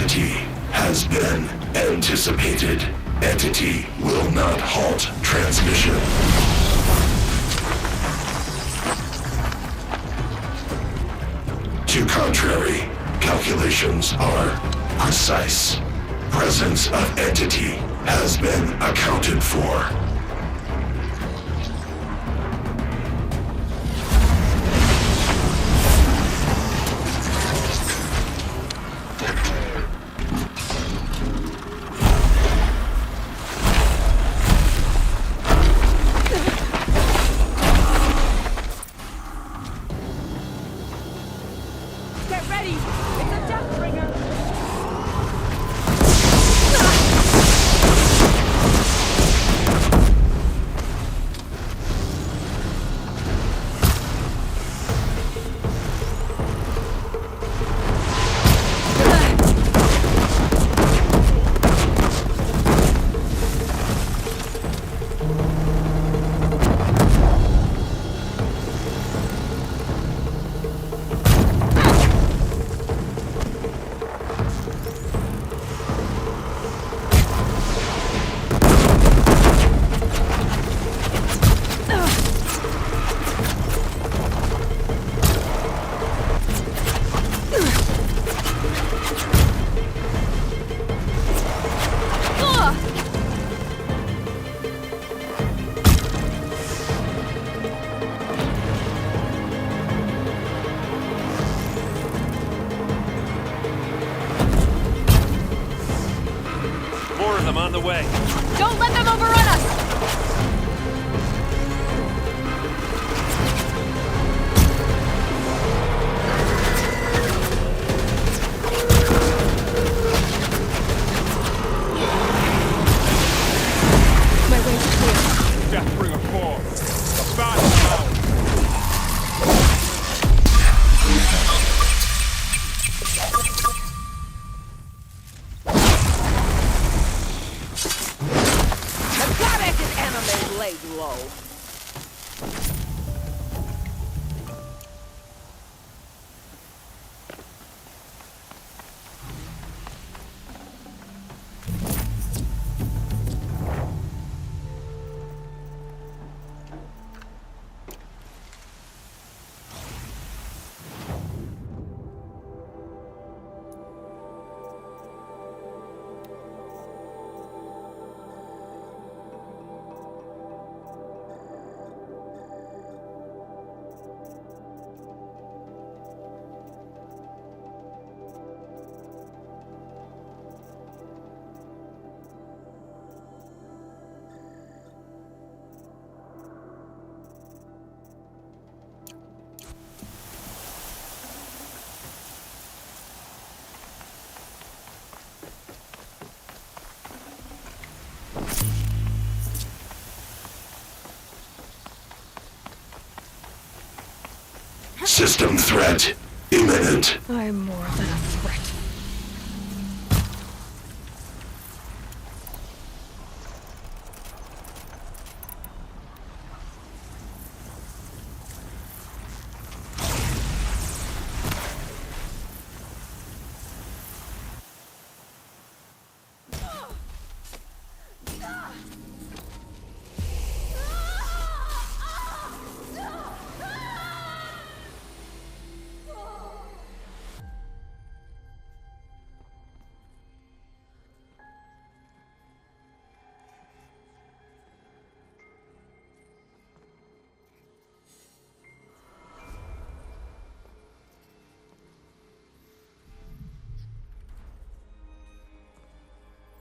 Entity has been anticipated. Entity will not halt transmission. To contrary, calculations are precise. Presence of entity has been accounted for. On the way. Don't let them overrun us! My way is clear. Deathbringer 4. The battle. Low. System threat imminent. I'm more than a threat.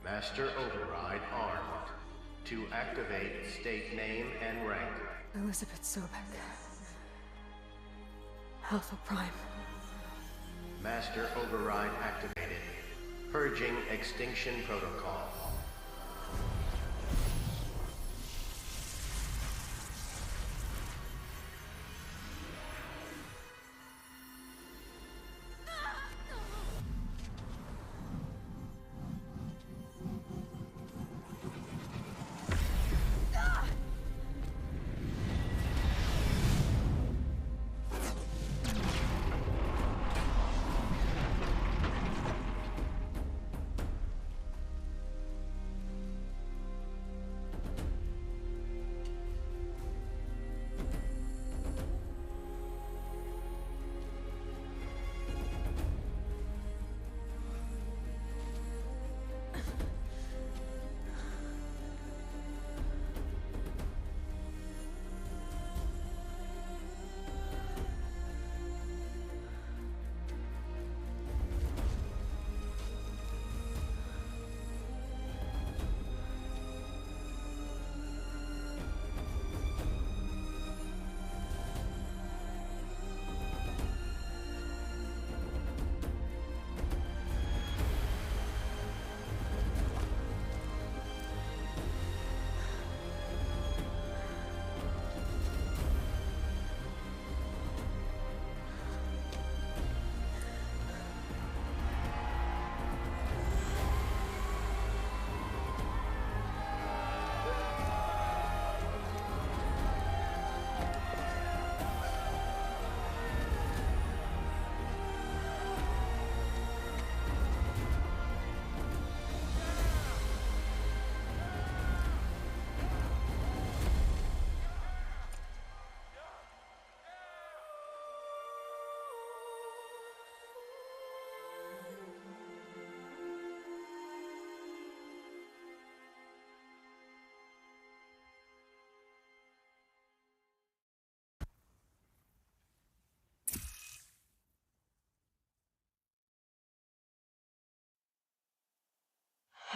Master Override armed. To activate, state name and rank. Elizabeth Sobek. Alpha Prime. Master Override activated. Purging Extinction Protocol.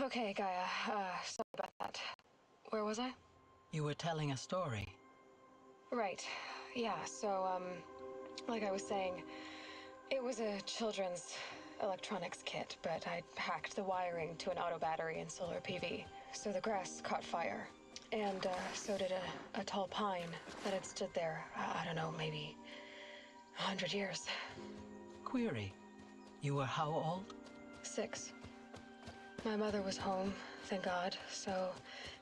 Okay, Gaia. Sorry about that. Where was I? You were telling a story. Right. Yeah, so, like I was saying, it was a children's electronics kit, but I hacked the wiring to an auto battery and solar PV. So the grass caught fire. And, so did a tall pine that had stood there, I don't know, maybe 100 years. Query. You were how old? 6. My mother was home, thank God, so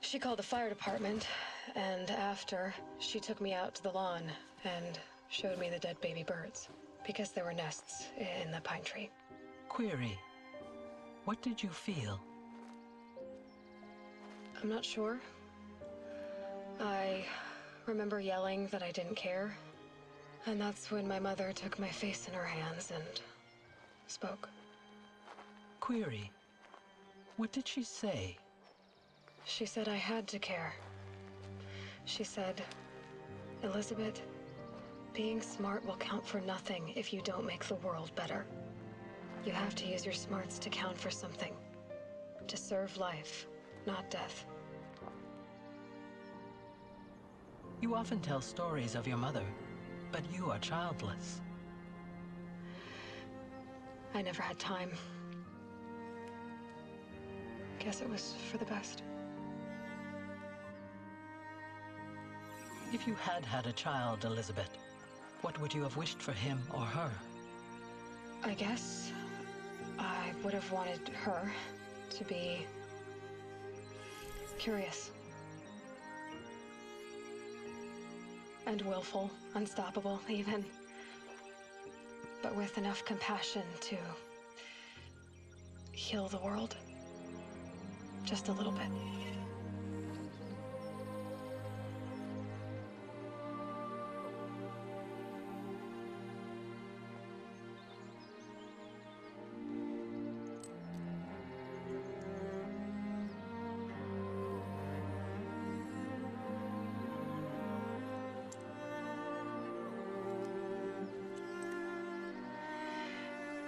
she called the fire department, and after, she took me out to the lawn and showed me the dead baby birds, because there were nests in the pine tree. Query. What did you feel? I'm not sure. I remember yelling that I didn't care, and that's when my mother took my face in her hands and spoke. Query. What did she say? She said I had to care. She said, Elizabeth, being smart will count for nothing if you don't make the world better. You have to use your smarts to count for something. To serve life, not death. You often tell stories of your mother, but you are childless. I never had time. Guess it was for the best. If you had had a child, Elizabeth, what would you have wished for him or her? I guess I would have wanted her to be curious. And willful, unstoppable even. But with enough compassion to heal the world. Just a little bit.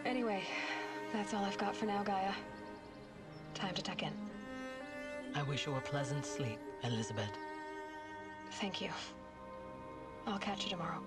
Anyway, that's all I've got for now, Gaia. Time to tuck in. I wish you a pleasant sleep, Elizabeth. Thank you. I'll catch you tomorrow.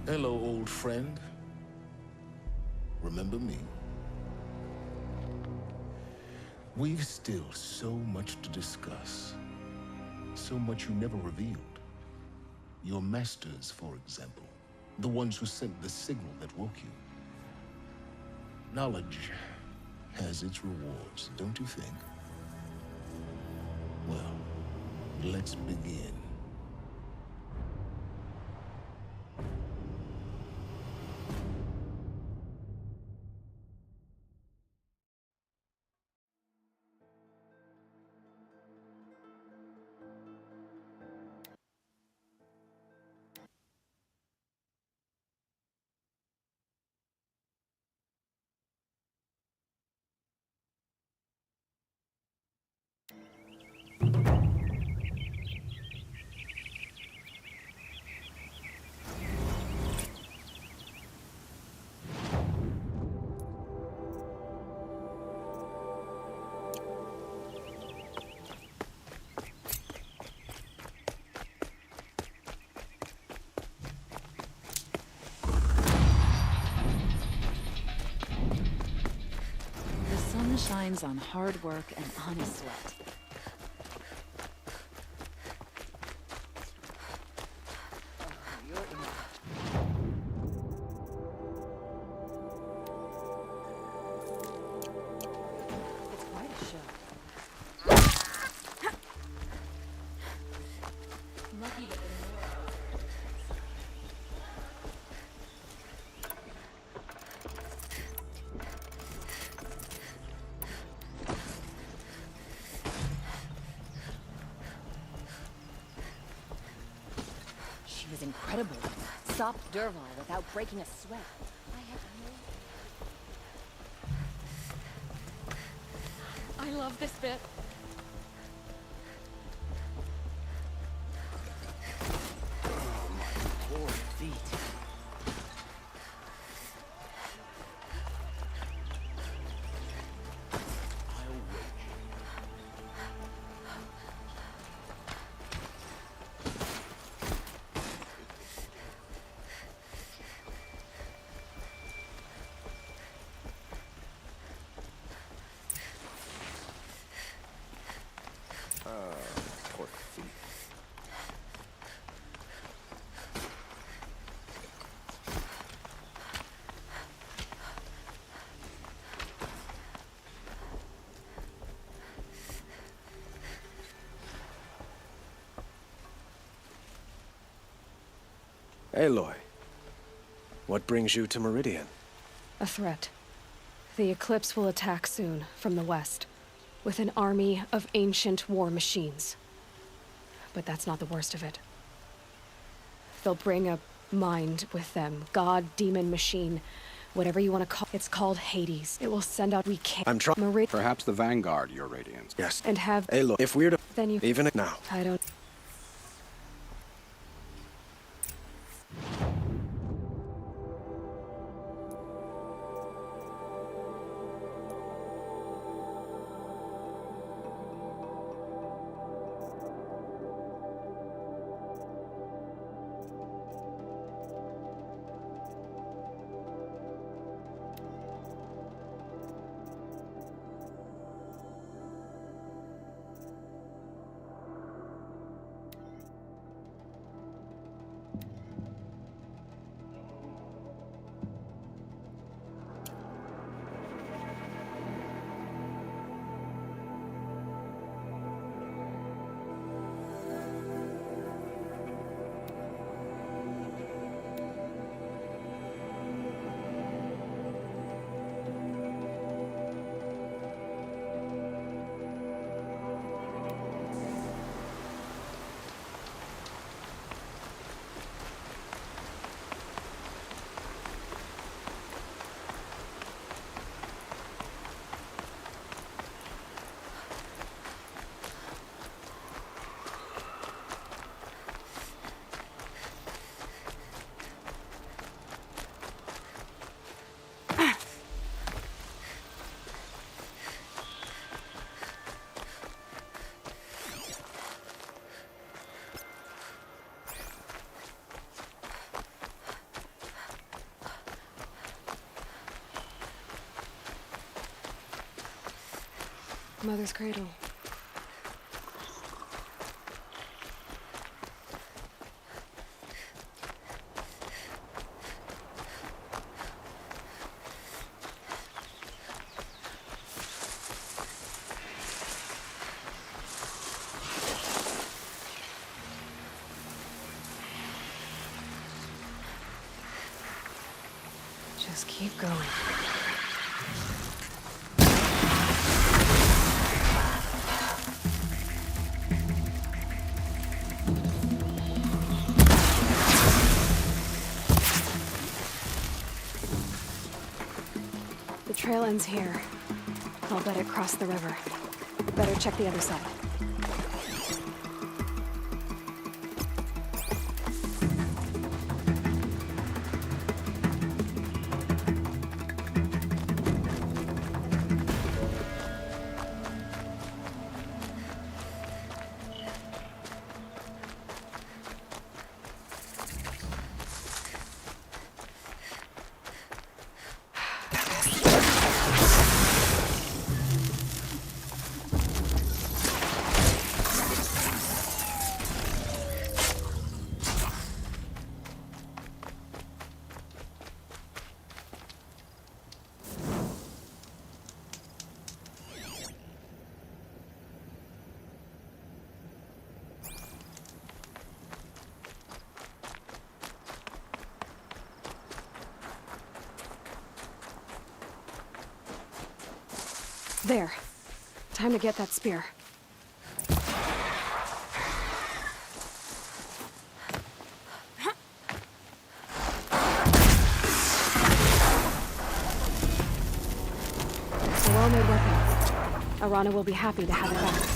Hello, old friend. remember me? We've still so much to discuss. So much you never revealed. Your masters, for example. The ones who sent the signal that woke you. Knowledge has its rewards, don't you think? Well, let's begin. The sun shines on hard work and honest sweat. It's quite a show. Lucky that she was incredible. Stopped Derval without breaking a sweat. I had no... I love this bit. Oh, my poor feet. Poor feet. Aloy, what brings you to Meridian? A threat. The Eclipse will attack soon, from the west, with an army of ancient war machines. But that's not the worst of it. They'll bring a mind with them. God, demon, machine, whatever you want to call it. It's called Hades. It will send out... We can't... I'm trying... Perhaps the Vanguard, Your Radiance. Yes. And have... Aloy, if we're to... Then you... Even now. I don't... Mother's cradle. Just keep going. The trail ends here. I'll bet it crossed the river. Better check the other side. There. Time to get that spear. It's a well-made weapon. Arana will be happy to have it back.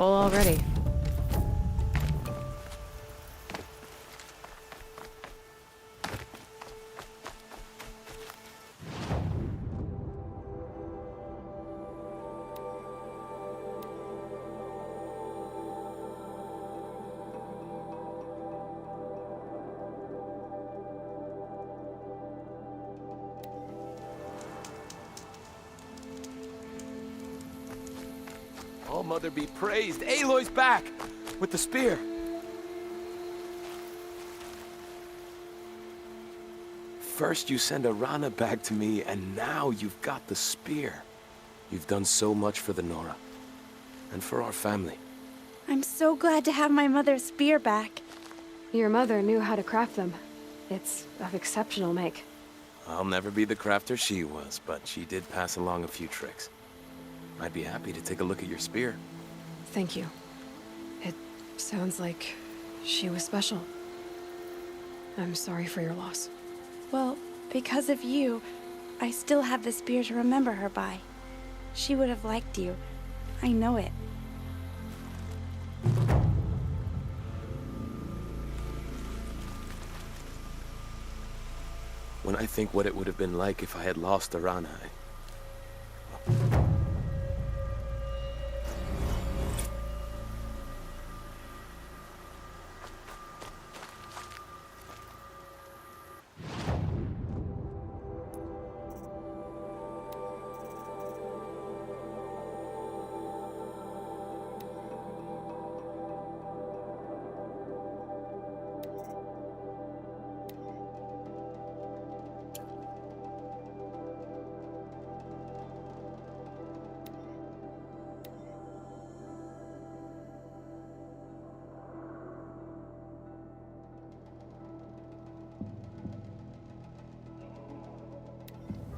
Full already. All Mother be praised. Aloy's back! With the spear. First you send Arana back to me, and now you've got the spear. You've done so much for the Nora. And for our family. I'm so glad to have my mother's spear back. Your mother knew how to craft them. It's of exceptional make. I'll never be the crafter she was, but she did pass along a few tricks. I'd be happy to take a look at your spear. Thank you. It sounds like she was special. I'm sorry for your loss. Well, because of you, I still have the spear to remember her by. She would have liked you. I know it. When I think what it would have been like if I had lost Arana,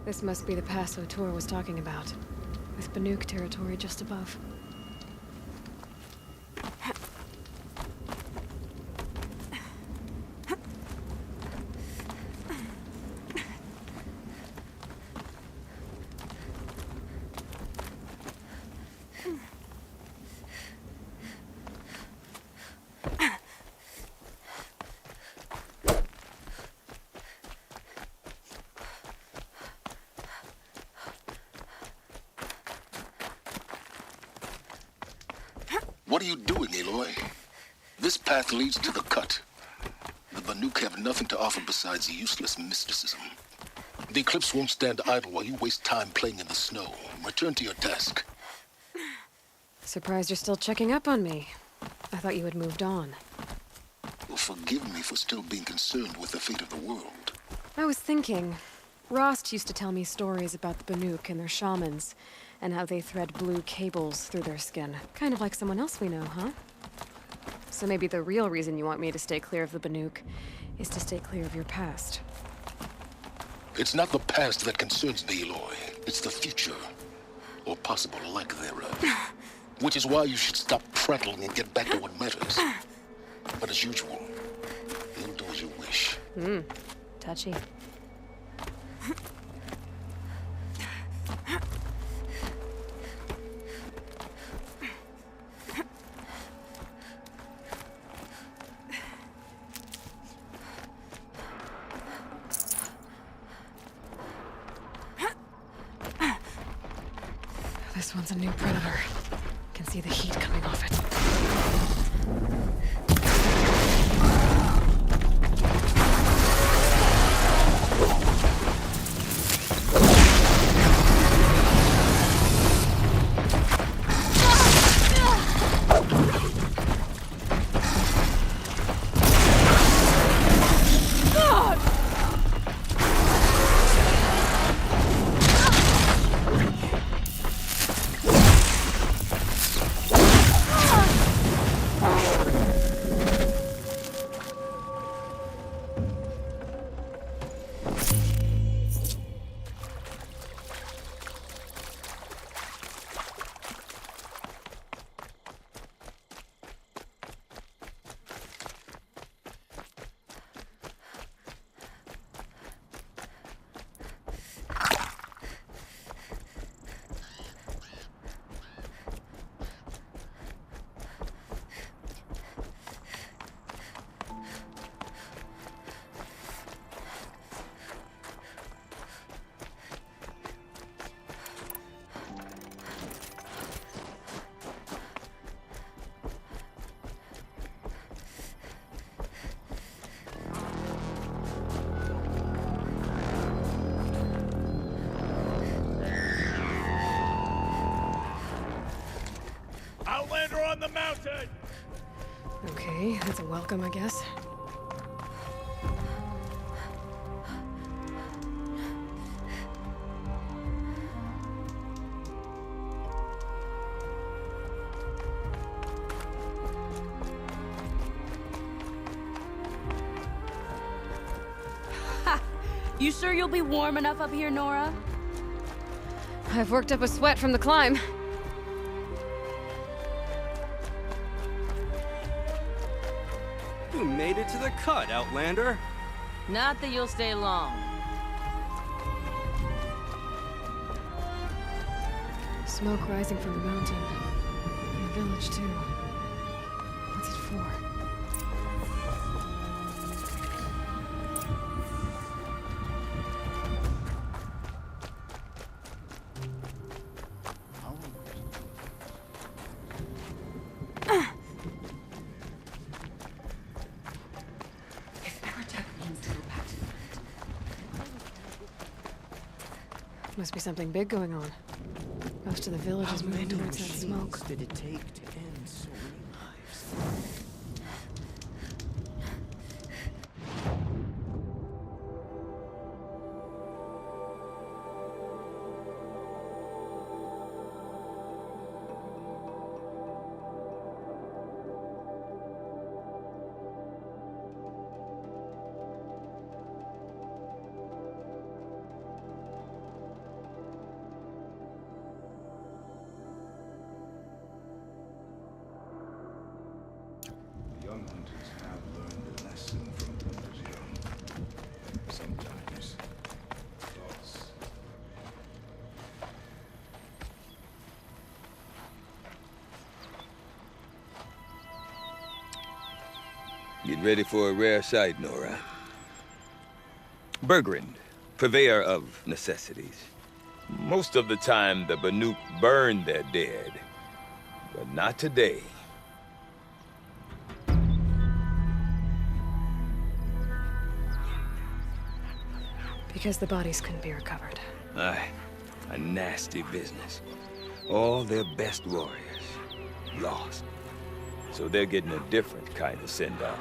This must be the pass O'Toole was talking about, with Banuk territory just above. What are you doing, Aloy? This path leads to the cut. The Banuk have nothing to offer besides useless mysticism. The Eclipse won't stand idle while you waste time playing in the snow. Return to your task. Surprised you're still checking up on me. I thought you had moved on. Well, forgive me for still being concerned with the fate of the world. I was thinking, Rost used to tell me stories about the Banuk and their shamans, and how they thread blue cables through their skin. Kind of like someone else we know, huh? So maybe the real reason you want me to stay clear of the Banuk is to stay clear of your past. It's not the past that concerns me, Aloy. It's the future. Or possible lack thereof. Which is why you should stop prattling and get back to what matters. But as usual, you'll do as you wish. Touchy. This one's a new predator. Can see the heat coming off it. Outlander on the mountain! Okay, that's a welcome, I guess. You sure you'll be warm enough up here, Nora? I've worked up a sweat from the climb. You made it to the cut, Outlander. Not that you'll stay long. Smoke rising from the mountain. And the village, too. What's it for? Must be something big going on. Most of the village is moving towards that smoke. Did it take to end so many lives? Young hunters have learned a lesson from hunters young. Sometimes false. Get ready for a rare sight, Nora. Bergrand, purveyor of necessities. Most of the time, the Banuk burn their dead. But not today. Because the bodies couldn't be recovered. Aye, a nasty business. All their best warriors lost. So they're getting a different kind of send-off.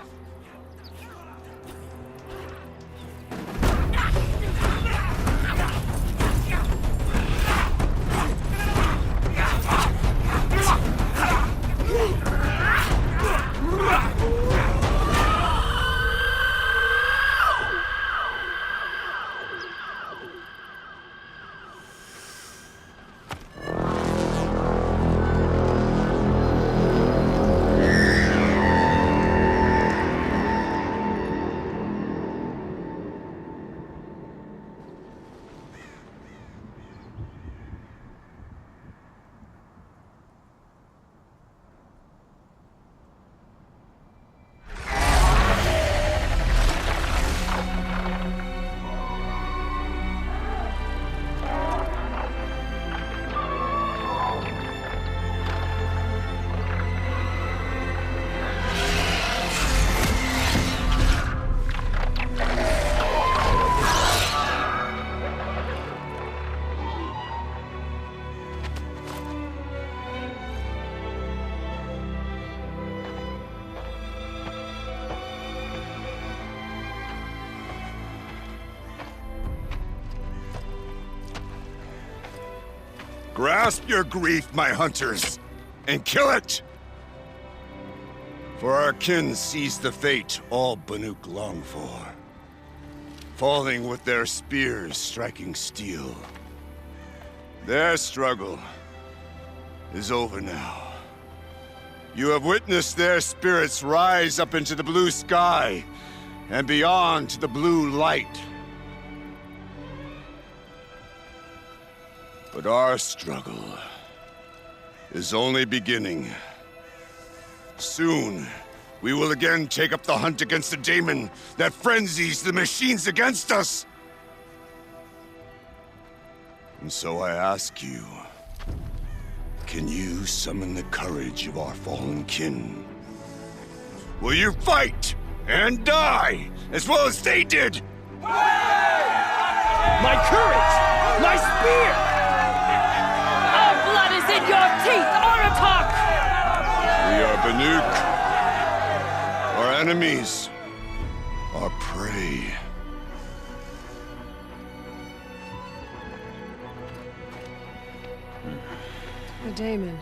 Grasp your grief, my hunters, and kill it! For our kin sees the fate all Banuk long for. Falling with their spears striking steel. Their struggle is over now. You have witnessed their spirits rise up into the blue sky and beyond to the blue light. But our struggle is only beginning. Soon, we will again take up the hunt against the daemon that frenzies the machines against us. And so I ask you, can you summon the courage of our fallen kin? Will you fight and die as well as they did? My courage! My spear! Our blood is in your teeth, Robotic! We are Banuk. Our enemies are prey. The daemon.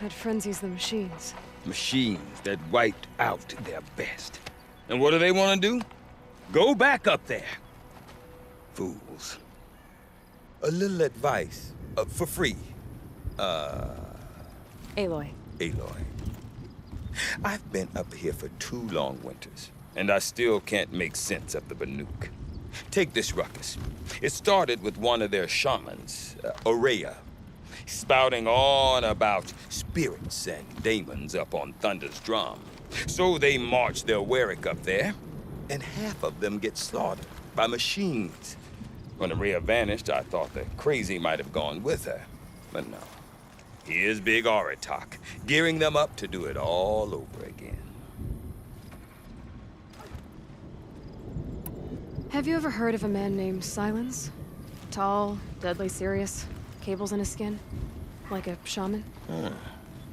That frenzies the machines. Machines that wiped out their best. And what do they want to do? Go back up there. Fools. A little advice, for free. Aloy. Aloy. I've been up here for 2 long winters, and I still can't make sense of the Banuk. Take this ruckus. It started with one of their shamans, Aurea, spouting on about spirits and daemons up on Thunder's drum. So they march their Warwick up there, and half of them get slaughtered by machines. When Aurea vanished, I thought the crazy might have gone with her, but no. Here's Big Robotic, gearing them up to do it all over again. Have you ever heard of a man named Silence? Tall, deadly serious, cables in his skin, like a shaman?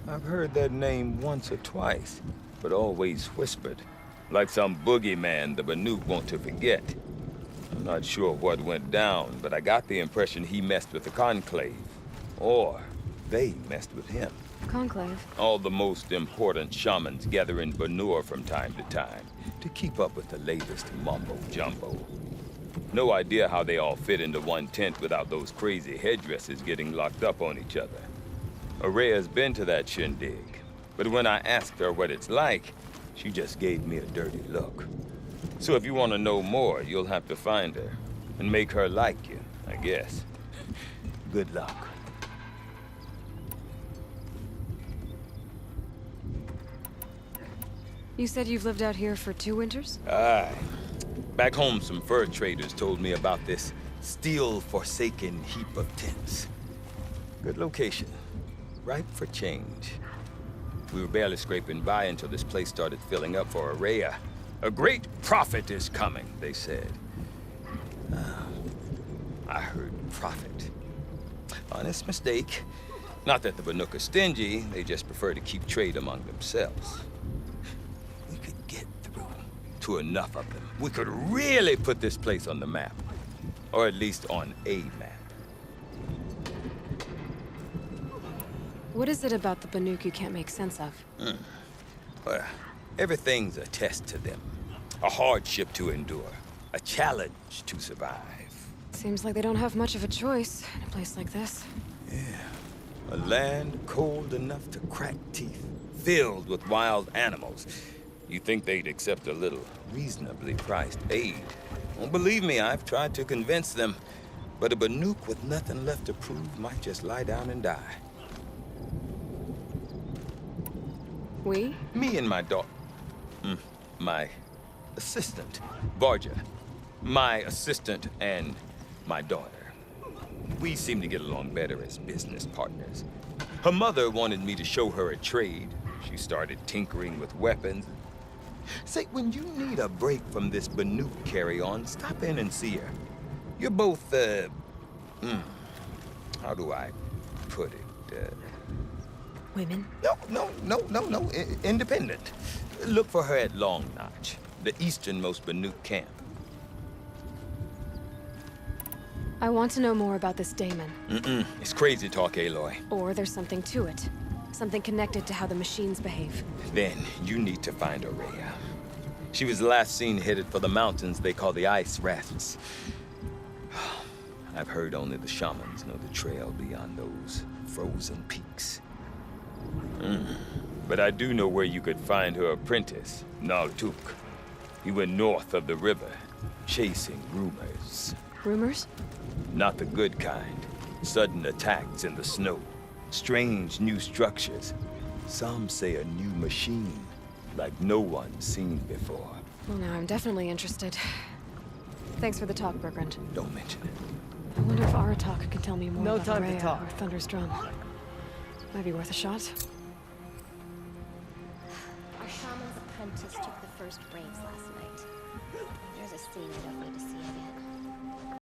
I've heard that name once or twice, but always whispered, like some boogeyman the Banuk want to forget. I'm not sure what went down, but I got the impression he messed with the Conclave, or they messed with him. Conclave? All the most important shamans gather in Banur from time to time to keep up with the latest mumbo-jumbo. No idea how they all fit into one tent without those crazy headdresses getting locked up on each other. Aurea's been to that shindig, but when I asked her what it's like, she just gave me a dirty look. So if you want to know more, you'll have to find her and make her like you, I guess. Good luck. You said you've lived out here for 2 winters? Aye. Back home, some fur traders told me about this steel-forsaken heap of tents. Good location. Ripe for change. We were barely scraping by until this place started filling up for Aurea. A great prophet is coming, they said. I heard profit. Honest mistake. Not that the Banuk are stingy, they just prefer to keep trade among themselves. We could get through to enough of them. We could really put this place on the map. Or at least on a map. What is it about the Banuk you can't make sense of? Well, everything's a test to them. A hardship to endure. A challenge to survive. Seems like they don't have much of a choice in a place like this. Yeah. A land cold enough to crack teeth, filled with wild animals. You think they'd accept a little reasonably priced aid. Well, believe me, I've tried to convince them. But a Banuk with nothing left to prove might just lie down and die. We? Me and my daughter. My assistant, Varja. My assistant and my daughter. We seem to get along better as business partners. Her mother wanted me to show her a trade. She started tinkering with weapons. Say, when you need a break from this Banuk carry-on, stop in and see her. You're both, how do I put it? Women? No. Independent. Look for her at Long Notch, the easternmost Banuk camp. I want to know more about this daemon. It's crazy talk, Aloy. Or there's something to it. Something connected to how the machines behave. Then you need to find Aurea. She was last seen headed for the mountains they call the Ice Rafts. I've heard only the shamans know the trail beyond those frozen peaks. But I do know where you could find her apprentice, Naltuk. He went north of the river, chasing rumors. Rumors? Not the good kind. Sudden attacks in the snow. Strange new structures. Some say a new machine, like no one's seen before. Well, now I'm definitely interested. Thanks for the talk, Bergrand. Don't mention it. I wonder if Aratak can tell me more No about time to Aurea talk. or Thunder's Drum. Might be worth a shot. Our shaman's apprentice took the first braves last night. There's a scene I don't need to see again.